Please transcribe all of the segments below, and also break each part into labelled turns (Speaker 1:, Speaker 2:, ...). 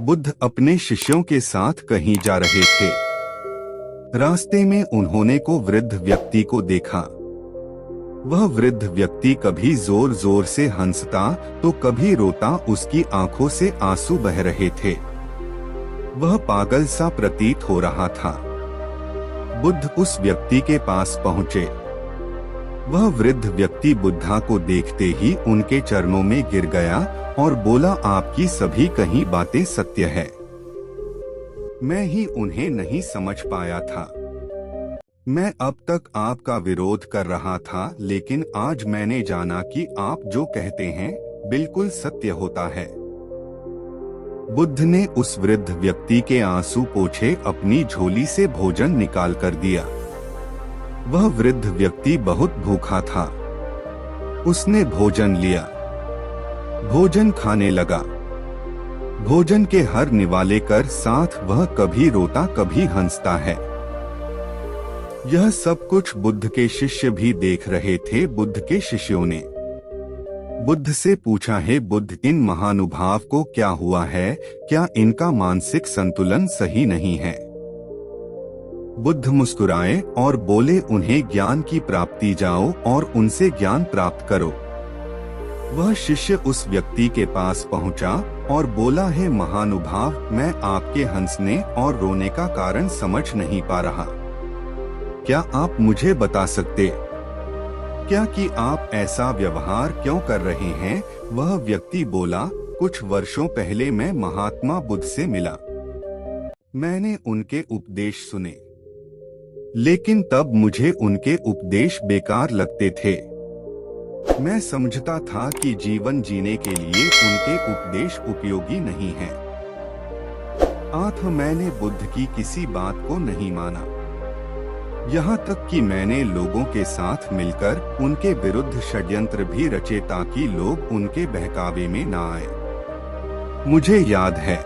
Speaker 1: बुद्ध अपने शिष्यों के साथ कहीं जा रहे थे। रास्ते में उन्होंने को वृद्ध व्यक्ति को देखा। वह वृद्ध व्यक्ति कभी जोर जोर से हंसता तो कभी रोता, उसकी आंखों से आंसू बह रहे थे। वह पागल सा प्रतीत हो रहा था। बुद्ध उस व्यक्ति के पास पहुंचे। वह वृद्ध व्यक्ति बुद्धा को देखते ही उनके चरणों में गिर गया और बोला, आपकी सभी कही बातें सत्य है। मैं ही उन्हें नहीं समझ पाया था। मैं अब तक आपका विरोध कर रहा था, लेकिन आज मैंने जाना कि आप जो कहते हैं बिल्कुल सत्य होता है। बुद्ध ने उस वृद्ध व्यक्ति के आंसू पोंछे अपनी झोली से भोजन निकाल कर दिया। वह वृद्ध व्यक्ति बहुत भूखा था। उसने भोजन लिया, भोजन खाने लगा। भोजन के हर निवाले कर साथ वह कभी रोता कभी हंसता है। यह सब कुछ बुद्ध के शिष्य भी देख रहे थे। बुद्ध के शिष्यों ने बुद्ध से पूछा, है बुद्ध, इन महानुभाव को क्या हुआ है? क्या इनका मानसिक संतुलन सही नहीं है? बुद्ध मुस्कुराए और बोले, उन्हें ज्ञान की प्राप्ति जाओ और उनसे ज्ञान प्राप्त करो। वह शिष्य उस व्यक्ति के पास पहुंचा और बोला, है महानुभाव, मैं आपके हंसने और रोने का कारण समझ नहीं पा रहा। क्या आप मुझे बता सकते क्या कि आप ऐसा व्यवहार क्यों कर रहे हैं? वह व्यक्ति बोला, कुछ वर्षों पहले मैं महात्मा बुद्ध से मिला। मैंने उनके उपदेश सुने, लेकिन तब मुझे उनके उपदेश बेकार लगते थे। मैं समझता था कि जीवन जीने के लिए उनके उपदेश उपयोगी नहीं हैं। मैंने बुद्ध की किसी बात को नहीं माना। यहाँ तक कि मैंने लोगों के साथ मिलकर उनके विरुद्ध षड्यंत्र भी रचे ताकि लोग उनके बहकावे में न आए। मुझे याद है,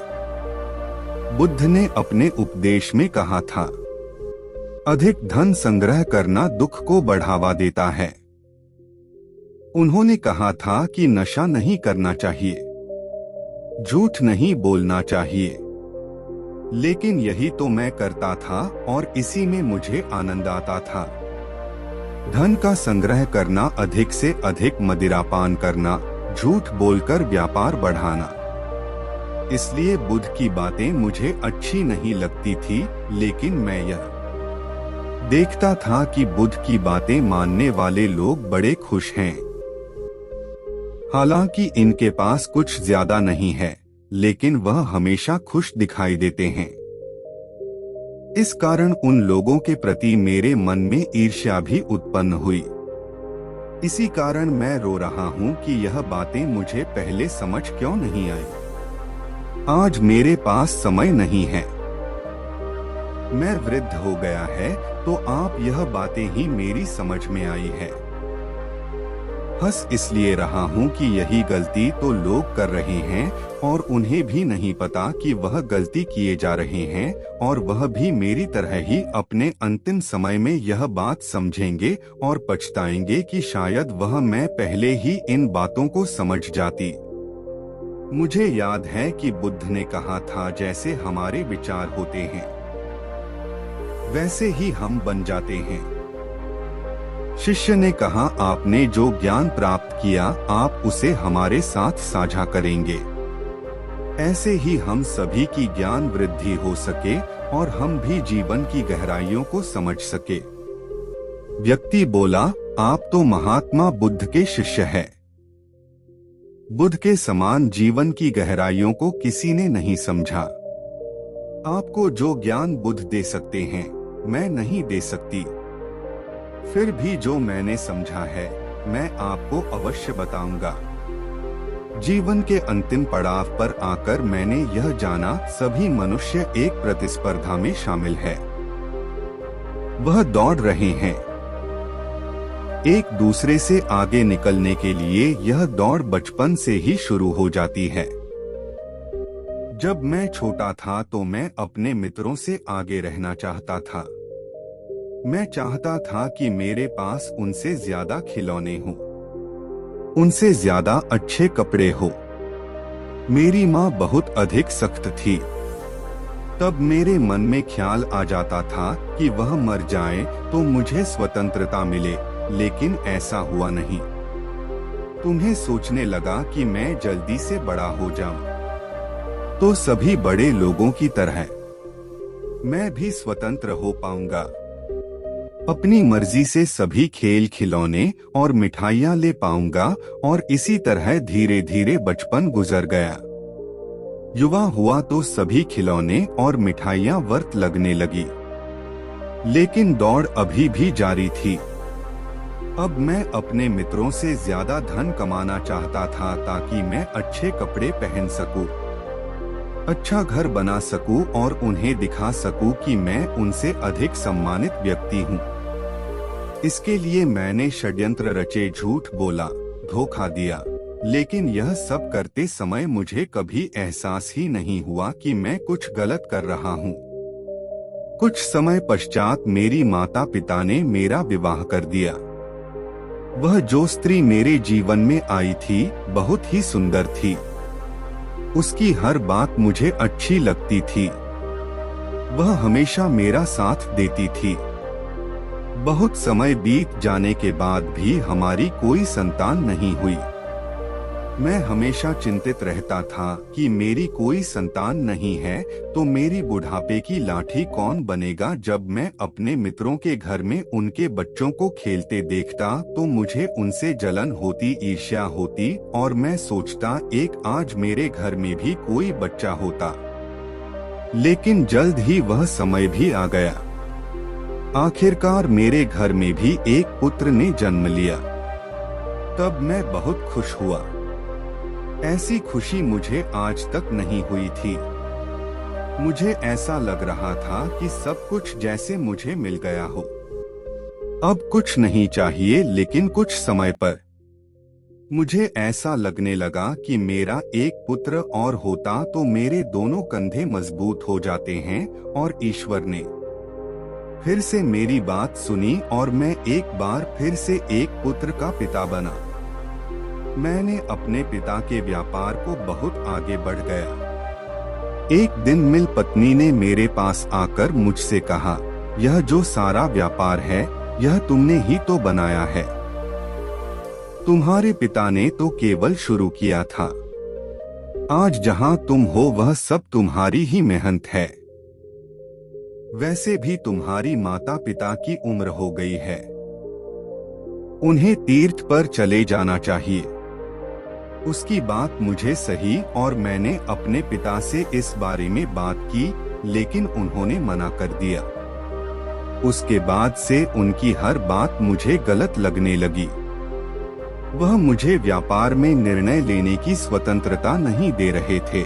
Speaker 1: बुद्ध ने अपने उपदेश में कहा था, अधिक धन संग्रह करना दुख को बढ़ावा देता है। उन्होंने कहा था कि नशा नहीं करना चाहिए, झूठ नहीं बोलना चाहिए, लेकिन यही तो मैं करता था और इसी में मुझे आनंद आता था। धन का संग्रह करना, अधिक से अधिक मदिरापान करना, झूठ बोलकर व्यापार बढ़ाना। इसलिए बुद्ध की बातें मुझे अच्छी नहीं लगती थी, लेकिन मैं यह देखता था कि बुद्ध की बातें मानने वाले लोग बड़े खुश हैं। हालांकि इनके पास कुछ ज्यादा नहीं है, लेकिन वह हमेशा खुश दिखाई देते हैं। इस कारण उन लोगों के प्रति मेरे मन में ईर्ष्या भी उत्पन्न हुई। इसी कारण मैं रो रहा हूँ कि यह बातें मुझे पहले समझ क्यों नहीं आई। आज मेरे पास समय नहीं है। मैं वृद्ध हो गया है, तो आप यह बातें ही मेरी समझ में आई है। हंस इसलिए रहा हूँ कि यही गलती तो लोग कर रहे हैं और उन्हें भी नहीं पता कि वह गलती किए जा रहे हैं, और वह भी मेरी तरह ही अपने अंतिम समय में यह बात समझेंगे और पछताएंगे कि शायद वह मैं पहले ही इन बातों को समझ जाती। मुझे याद है कि बुद्ध ने कहा था, जैसे हमारे विचार होते हैं वैसे ही हम बन जाते हैं। शिष्य ने कहा, आपने जो ज्ञान प्राप्त किया आप उसे हमारे साथ साझा करेंगे। ऐसे ही हम सभी की ज्ञान वृद्धि हो सके और हम भी जीवन की गहराइयों को समझ सके। व्यक्ति बोला, आप तो महात्मा बुद्ध के शिष्य हैं। बुद्ध के समान जीवन की गहराइयों को किसी ने नहीं समझा। आपको जो ज्ञान बुद्ध दे सकते हैं, मैं नहीं दे सकती। फिर भी जो मैंने समझा है, मैं आपको अवश्य बताऊंगा। जीवन के अंतिम पड़ाव पर आकर मैंने यह जाना, सभी मनुष्य एक प्रतिस्पर्धा में शामिल है। वह दौड़ रहे हैं एक दूसरे से आगे निकलने के लिए। यह दौड़ बचपन से ही शुरू हो जाती है। जब मैं छोटा था तो मैं अपने मित्रों से आगे रहना चाहता था। मैं चाहता था कि मेरे पास उनसे ज्यादा खिलौने हों, उनसे ज्यादा अच्छे कपड़े हो। मेरी माँ बहुत अधिक सख्त थी। तब मेरे मन में ख्याल आ जाता था कि वह मर जाए तो मुझे स्वतंत्रता मिले, लेकिन ऐसा हुआ नहीं। तुम्हें सोचने लगा कि मैं जल्दी से बड़ा हो जाऊं, तो सभी बड़े लोगों की तरह मैं भी स्वतंत्र हो पाऊंगा। अपनी मर्जी से सभी खेल खिलौने और मिठाइयां ले पाऊंगा, और इसी तरह धीरे धीरे बचपन गुजर गया। युवा हुआ तो सभी खिलौने और मिठाइयां व्यर्थ लगने लगी, लेकिन दौड़ अभी भी जारी थी। अब मैं अपने मित्रों से ज्यादा धन कमाना चाहता था ताकि मैं अच्छे कपड़े पहन सकूं, अच्छा घर बना सकूं और उन्हें दिखा सकूं कि मैं उनसे अधिक सम्मानित व्यक्ति हूं। इसके लिए मैंने षड्यंत्र रचे, झूठ बोला, धोखा दिया, लेकिन यह सब करते समय मुझे कभी एहसास ही नहीं हुआ कि मैं कुछ गलत कर रहा हूँ। कुछ समय पश्चात मेरी माता पिता ने मेरा विवाह कर दिया। वह जो स्त्री मेरे जीवन में आई थी बहुत ही सुंदर थी। उसकी हर बात मुझे अच्छी लगती थी। वह हमेशा मेरा साथ देती थी। बहुत समय बीत जाने के बाद भी हमारी कोई संतान नहीं हुई। मैं हमेशा चिंतित रहता था कि मेरी कोई संतान नहीं है तो मेरी बुढ़ापे की लाठी कौन बनेगा। जब मैं अपने मित्रों के घर में उनके बच्चों को खेलते देखता तो मुझे उनसे जलन होती, ईर्ष्या होती, और मैं सोचता एक आज मेरे घर में भी कोई बच्चा होता। लेकिन जल्द ही वह समय भी आ गया। आखिरकार मेरे घर में भी एक पुत्र ने जन्म लिया। तब मैं बहुत खुश हुआ। ऐसी खुशी मुझे आज तक नहीं हुई थी। मुझे ऐसा लग रहा था कि सब कुछ जैसे मुझे मिल गया हो। अब कुछ नहीं चाहिए, लेकिन कुछ समय पर मुझे ऐसा लगने लगा कि मेरा एक पुत्र और होता तो मेरे दोनों कंधे मजबूत हो जाते हैं। और ईश्वर ने फिर से मेरी बात सुनी और मैं एक बार फिर से एक पुत्र का पिता बना। मैंने अपने पिता के व्यापार को बहुत आगे बढ़ गया। एक दिन मिल पत्नी ने मेरे पास आकर मुझसे कहा, यह जो सारा व्यापार है यह तुमने ही तो बनाया है। तुम्हारे पिता ने तो केवल शुरू किया था। आज जहां तुम हो वह सब तुम्हारी ही मेहनत है। वैसे भी तुम्हारी माता पिता की उम्र हो गई है, उन्हें तीर्थ पर चले जाना चाहिए। उसकी बात मुझे सही और मैंने अपने पिता से इस बारे में बात की, लेकिन उन्होंने मना कर दिया। उसके बाद से उनकी हर बात मुझे गलत लगने लगी। वह मुझे व्यापार में निर्णय लेने की स्वतंत्रता नहीं दे रहे थे।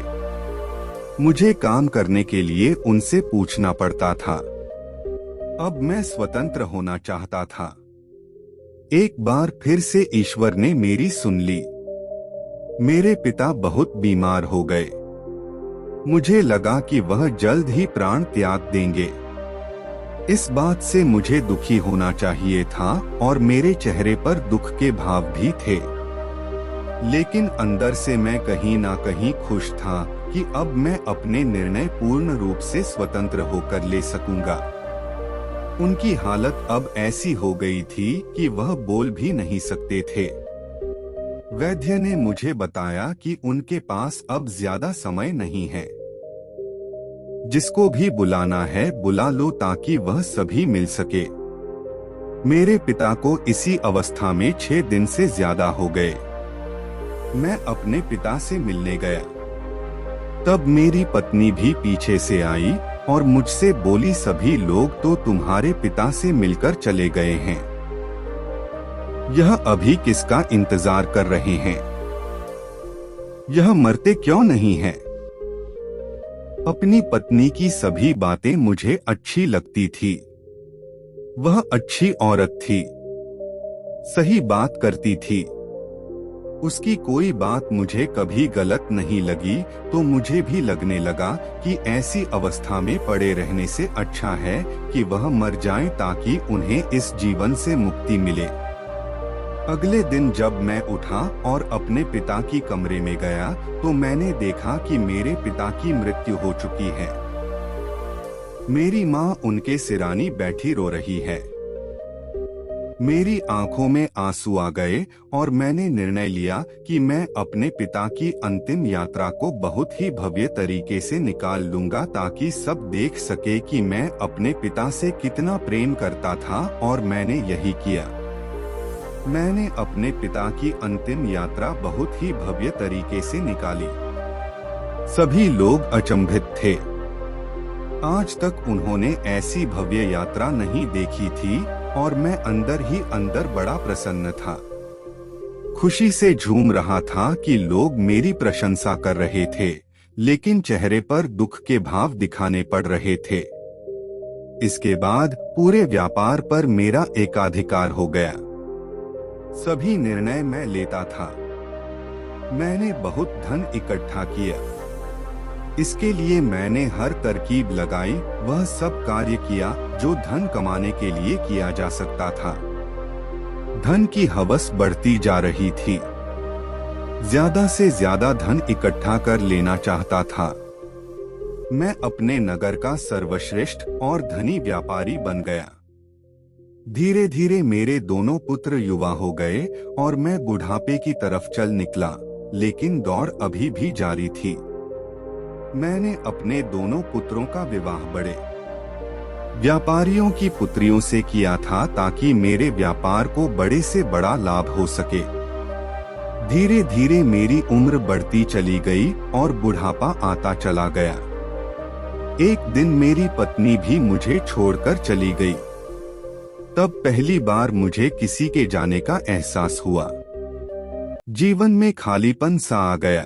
Speaker 1: मुझे काम करने के लिए उनसे पूछना पड़ता था। अब मैं स्वतंत्र होना चाहता था। एक बार फिर से ईश्वर ने मेरी सुन ली। मेरे पिता बहुत बीमार हो गए। मुझे लगा कि वह जल्द ही प्राण त्याग देंगे। इस बात से मुझे दुखी होना चाहिए था और मेरे चेहरे पर दुख के भाव भी थे, लेकिन अंदर से मैं कहीं ना कहीं खुश था कि अब मैं अपने निर्णय पूर्ण रूप से स्वतंत्र होकर ले सकूंगा। उनकी हालत अब ऐसी हो गई थी कि वह बोल भी नहीं सकते थे। वैद्य ने मुझे बताया कि उनके पास अब ज्यादा समय नहीं है। जिसको भी बुलाना है बुला लो ताकि वह सभी मिल सके। मेरे पिता को इसी अवस्था में 6 दिन से ज्यादा हो गए। मैं अपने पिता से मिलने गया। तब मेरी पत्नी भी पीछे से आई और मुझसे बोली, सभी लोग तो तुम्हारे पिता से मिलकर चले गए हैं, यह अभी किसका इंतजार कर रहे हैं? यह मरते क्यों नहीं हैं? अपनी पत्नी की सभी बातें मुझे अच्छी लगती थी। वह अच्छी औरत थी, सही बात करती थी। उसकी कोई बात मुझे कभी गलत नहीं लगी, तो मुझे भी लगने लगा कि ऐसी अवस्था में पड़े रहने से अच्छा है कि वह मर जाएं ताकि उन्हें इस जीवन से मुक्ति मिले। अगले दिन जब मैं उठा और अपने पिता की कमरे में गया तो मैंने देखा कि मेरे पिता की मृत्यु हो चुकी है। मेरी माँ उनके सिरानी बैठी रो रही है। मेरी आंखों में आंसू आ गए और मैंने निर्णय लिया कि मैं अपने पिता की अंतिम यात्रा को बहुत ही भव्य तरीके से निकाल लूंगा ताकि सब देख सके कि मैं अपने पिता से कितना प्रेम करता था, और मैंने यही किया। मैंने अपने पिता की अंतिम यात्रा बहुत ही भव्य तरीके से निकाली। सभी लोग अचंभित थे। आज तक उन्होंने ऐसी भव्य यात्रा नहीं देखी थी और मैं अंदर ही अंदर बड़ा प्रसन्न था। खुशी से झूम रहा था कि लोग मेरी प्रशंसा कर रहे थे, लेकिन चेहरे पर दुख के भाव दिखाने पड़ रहे थे। इसके बाद पूरे व्यापार पर मेरा एकाधिकार हो गया। सभी निर्णय मैं लेता था। मैंने बहुत धन इकट्ठा किया। इसके लिए मैंने हर तरकीब लगाई, वह सब कार्य किया जो धन कमाने के लिए किया जा सकता था। धन की हवस बढ़ती जा रही थी। ज्यादा से ज्यादा धन इकट्ठा कर लेना चाहता था। मैं अपने नगर का सर्वश्रेष्ठ और धनी व्यापारी बन गया। धीरे धीरे मेरे दोनों पुत्र युवा हो गए और मैं बुढ़ापे की तरफ चल निकला, लेकिन दौड़ अभी भी जारी थी। मैंने अपने दोनों पुत्रों का विवाह बड़े व्यापारियों की पुत्रियों से किया था ताकि मेरे व्यापार को बड़े से बड़ा लाभ हो सके। धीरे धीरे मेरी उम्र बढ़ती चली गई और बुढ़ापा आता चला गया। एक दिन मेरी पत्नी भी मुझे छोड़कर चली गई। तब पहली बार मुझे किसी के जाने का एहसास हुआ। जीवन में खालीपन सा आ गया।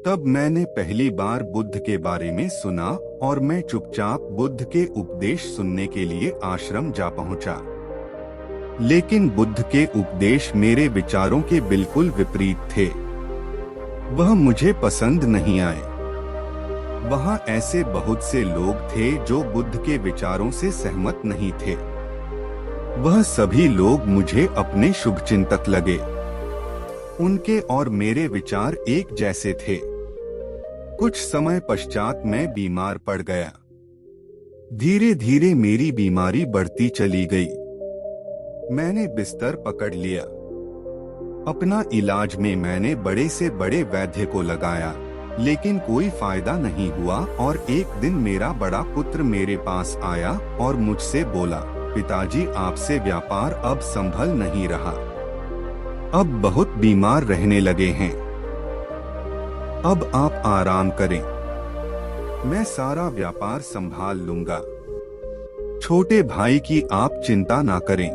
Speaker 1: तब मैंने पहली बार बुद्ध के बारे में सुना और मैं चुपचाप बुद्ध के उपदेश सुनने के लिए आश्रम जा पहुंचा। लेकिन बुद्ध के उपदेश मेरे विचारों के बिल्कुल विपरीत थे। वह मुझे पसंद नहीं आए। वहां ऐसे बहुत से लोग थे जो बुद्ध के विचारों से सहमत नहीं थे। वह सभी लोग मुझे अपने शुभचिंतक लगे। उनके और मेरे विचार एक जैसे थे। कुछ समय पश्चात मैं बीमार पड़ गया। धीरे धीरे मेरी बीमारी बढ़ती चली गई। मैंने बिस्तर पकड़ लिया। अपना इलाज में मैंने बड़े से बड़े वैद्य को लगाया, लेकिन कोई फायदा नहीं हुआ। और एक दिन मेरा बड़ा पुत्र मेरे पास आया और मुझसे बोला, पिताजी, आपसे व्यापार अब संभल नहीं रहा। अब बहुत बीमार रहने लगे हैं। अब आप आराम करें। मैं सारा व्यापार संभाल लूंगा। छोटे भाई की आप चिंता ना करें।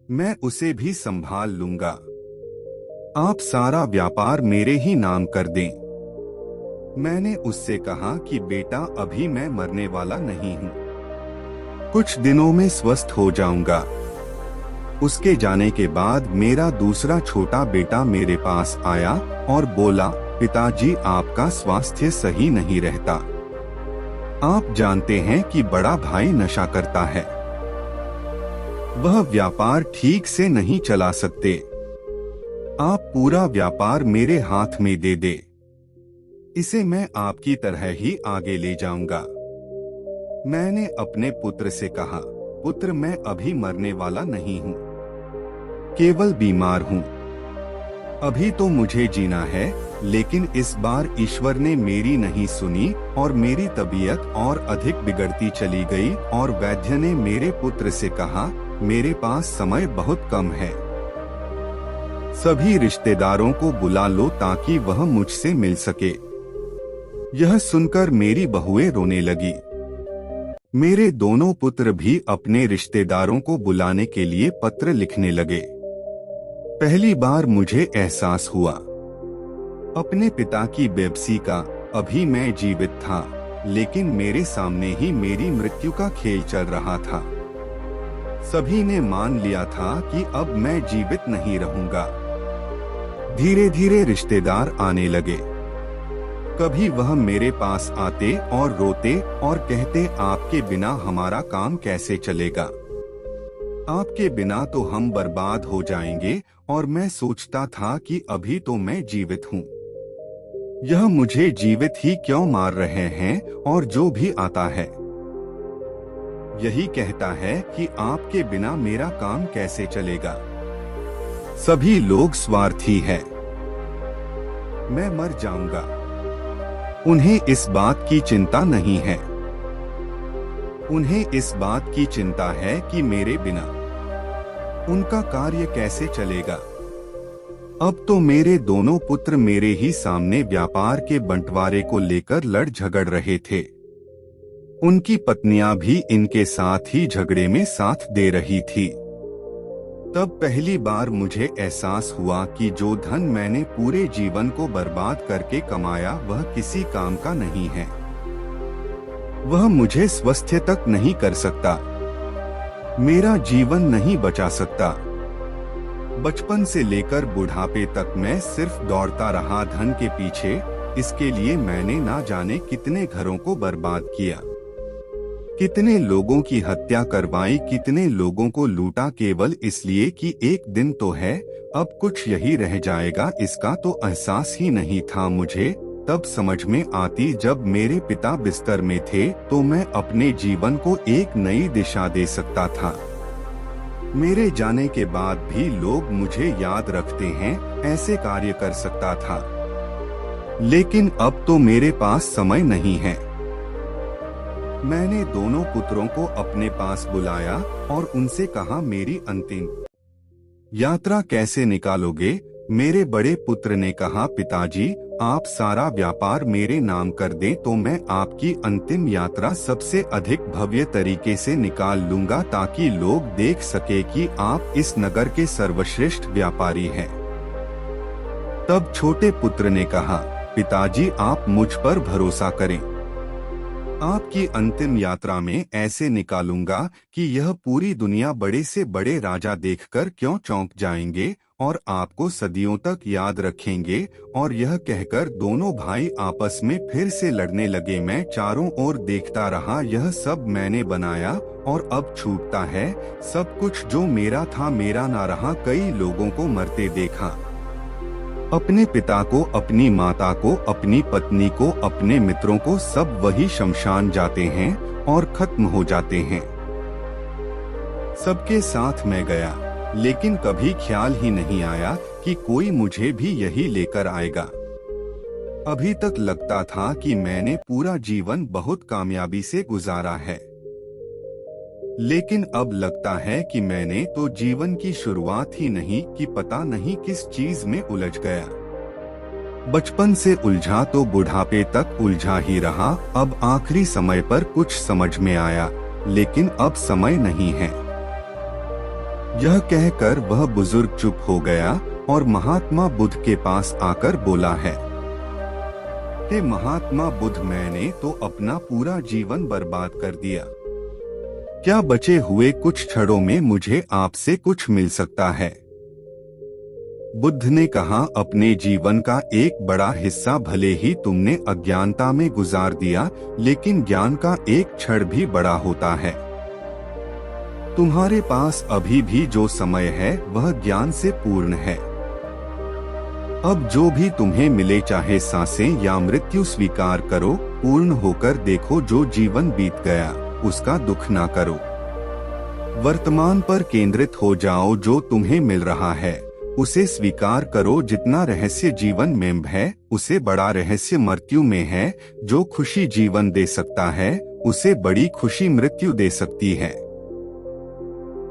Speaker 1: मैं उसे भी संभाल लूंगा। आप सारा व्यापार मेरे ही नाम कर दें। मैंने उससे कहा कि बेटा, अभी मैं मरने वाला नहीं हूँ। कुछ दिनों में स्वस्थ हो जाऊंगा। उसके जाने के बाद मेरा दूसरा छोटा बेटा मेरे पास आया और बोला, पिताजी, आपका स्वास्थ्य सही नहीं रहता। आप जानते हैं कि बड़ा भाई नशा करता है। वह व्यापार ठीक से नहीं चला सकते। आप पूरा व्यापार मेरे हाथ में दे दे। इसे मैं आपकी तरह ही आगे ले जाऊंगा। मैंने अपने पुत्र से कहा, पुत्र, मैं अभी मरने वाला नहीं हूँ, केवल बीमार हूँ। अभी तो मुझे जीना है, लेकिन इस बार ईश्वर ने मेरी नहीं सुनी और मेरी तबीयत और अधिक बिगड़ती चली गई। और वैद्य ने मेरे पुत्र से कहा, मेरे पास समय बहुत कम है। सभी रिश्तेदारों को बुला लो ताकि वह मुझसे मिल सके। यह सुनकर मेरी बहुएं रोने लगी। मेरे दोनों पुत्र भी अपने रिश्तेदारों को बुलाने के लिए पत्र लिखने लगे। पहली बार मुझे एहसास हुआ अपने पिता की बेबसी का। अभी मैं जीवित था, लेकिन मेरे सामने ही मेरी मृत्यु का खेल चल रहा था। सभी ने मान लिया था कि अब मैं जीवित नहीं रहूंगा। धीरे धीरे रिश्तेदार आने लगे। कभी वह मेरे पास आते और रोते और कहते, आपके बिना हमारा काम कैसे चलेगा। आपके बिना तो हम बर्बाद हो जाएंगे और मैं सोचता था कि अभी तो मैं जीवित हूँ। यह मुझे जीवित ही क्यों मार रहे हैं और जो भी आता है यही कहता है कि आपके बिना मेरा काम कैसे चलेगा। सभी लोग स्वार्थी है। मैं मर जाऊंगा। उन्हें इस बात की चिंता नहीं है। उन्हें इस बात की चिंता है कि मेरे बिना उनका कार्य कैसे चलेगा। अब तो मेरे दोनों पुत्र मेरे ही सामने व्यापार के बंटवारे को लेकर लड़ झगड़ रहे थे। उनकी पत्नियां भी इनके साथ ही झगड़े में साथ दे रही थी। तब पहली बार मुझे एहसास हुआ कि जो धन मैंने पूरे जीवन को बर्बाद करके कमाया वह किसी काम का नहीं है। वह मुझे स्वस्थ तक नहीं कर सकता, मेरा जीवन नहीं बचा सकता। बचपन से लेकर बुढ़ापे तक मैं सिर्फ दौड़ता रहा धन के पीछे। इसके लिए मैंने ना जाने कितने घरों को बर्बाद किया, कितने लोगों की हत्या करवाई, कितने लोगों को लूटा केवल इसलिए कि एक दिन तो है, अब कुछ यही रह जाएगा। इसका तो एहसास ही नहीं था मुझे। तब समझ में आती जब मेरे पिता बिस्तर में थे तो मैं अपने जीवन को एक नई दिशा दे सकता था। मेरे जाने के बाद भी लोग मुझे याद रखते हैं, ऐसे कार्य कर सकता था। लेकिन अब तो मेरे पास समय नहीं है। मैंने दोनों पुत्रों को अपने पास बुलाया और उनसे कहा, मेरी अंतिम यात्रा कैसे निकालोगे? मेरे बड़े पुत्र ने कहा, पिताजी आप सारा व्यापार मेरे नाम कर दें तो मैं आपकी अंतिम यात्रा सबसे अधिक भव्य तरीके से निकाल लूंगा, ताकि लोग देख सके कि आप इस नगर के सर्वश्रेष्ठ व्यापारी हैं। तब छोटे पुत्र ने कहा, पिताजी आप मुझ पर भरोसा करें। आपकी अंतिम यात्रा में ऐसे निकालूंगा कि यह पूरी दुनिया बड़े से बड़े राजा देखकर क्यों चौंक जाएंगे और आपको सदियों तक याद रखेंगे। और यह कहकर दोनों भाई आपस में फिर से लड़ने लगे। मैं चारों ओर देखता रहा, यह सब मैंने बनाया और अब छूटता है। सब कुछ जो मेरा था मेरा ना रहा। कई लोगों को मरते देखा, अपने पिता को, अपनी माता को, अपनी पत्नी को, अपने मित्रों को, सब वही शमशान जाते हैं और खत्म हो जाते हैं। सबके साथ मैं गया, लेकिन कभी ख्याल ही नहीं आया कि कोई मुझे भी यही लेकर आएगा। अभी तक लगता था कि मैंने पूरा जीवन बहुत कामयाबी से गुजारा है, लेकिन अब लगता है कि मैंने तो जीवन की शुरुआत ही नहीं की, पता नहीं किस चीज में उलझ गया। बचपन से उलझा तो बुढ़ापे तक उलझा ही रहा। अब आखिरी समय पर कुछ समझ में आया, लेकिन अब समय नहीं है। यह कहकर वह बुजुर्ग चुप हो गया और महात्मा बुद्ध के पास आकर बोला है, हे महात्मा बुद्ध, मैंने तो अपना पूरा जीवन बर्बाद कर दिया। क्या बचे हुए कुछ क्षणों में मुझे आपसे कुछ मिल सकता है? बुद्ध ने कहा, अपने जीवन का एक बड़ा हिस्सा भले ही तुमने अज्ञानता में गुजार दिया, लेकिन ज्ञान का एक क्षण भी बड़ा होता है। तुम्हारे पास अभी भी जो समय है वह ज्ञान से पूर्ण है। अब जो भी तुम्हें मिले, चाहे सांसें या मृत्यु, स्वीकार करो, पूर्ण होकर देखो। जो जीवन बीत गया उसका दुख ना करो, वर्तमान पर केंद्रित हो जाओ। जो तुम्हें मिल रहा है उसे स्वीकार करो। जितना रहस्य जीवन में है उसे बड़ा रहस्य मृत्यु में है। जो खुशी जीवन दे सकता है उसे बड़ी खुशी मृत्यु दे सकती है।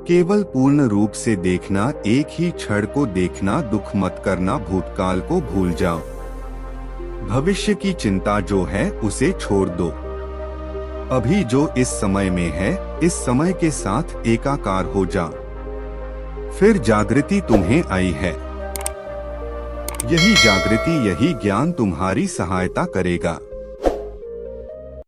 Speaker 1: केवल पूर्ण रूप से देखना, एक ही क्षण को देखना, दुख मत करना, भूतकाल को भूल जाओ। भविष्य की चिंता जो है उसे छोड़ दो। अभी जो इस समय में है, इस समय के साथ एकाकार हो जाओ। फिर जागृति तुम्हें आई है। यही जागृति, यही ज्ञान तुम्हारी सहायता करेगा।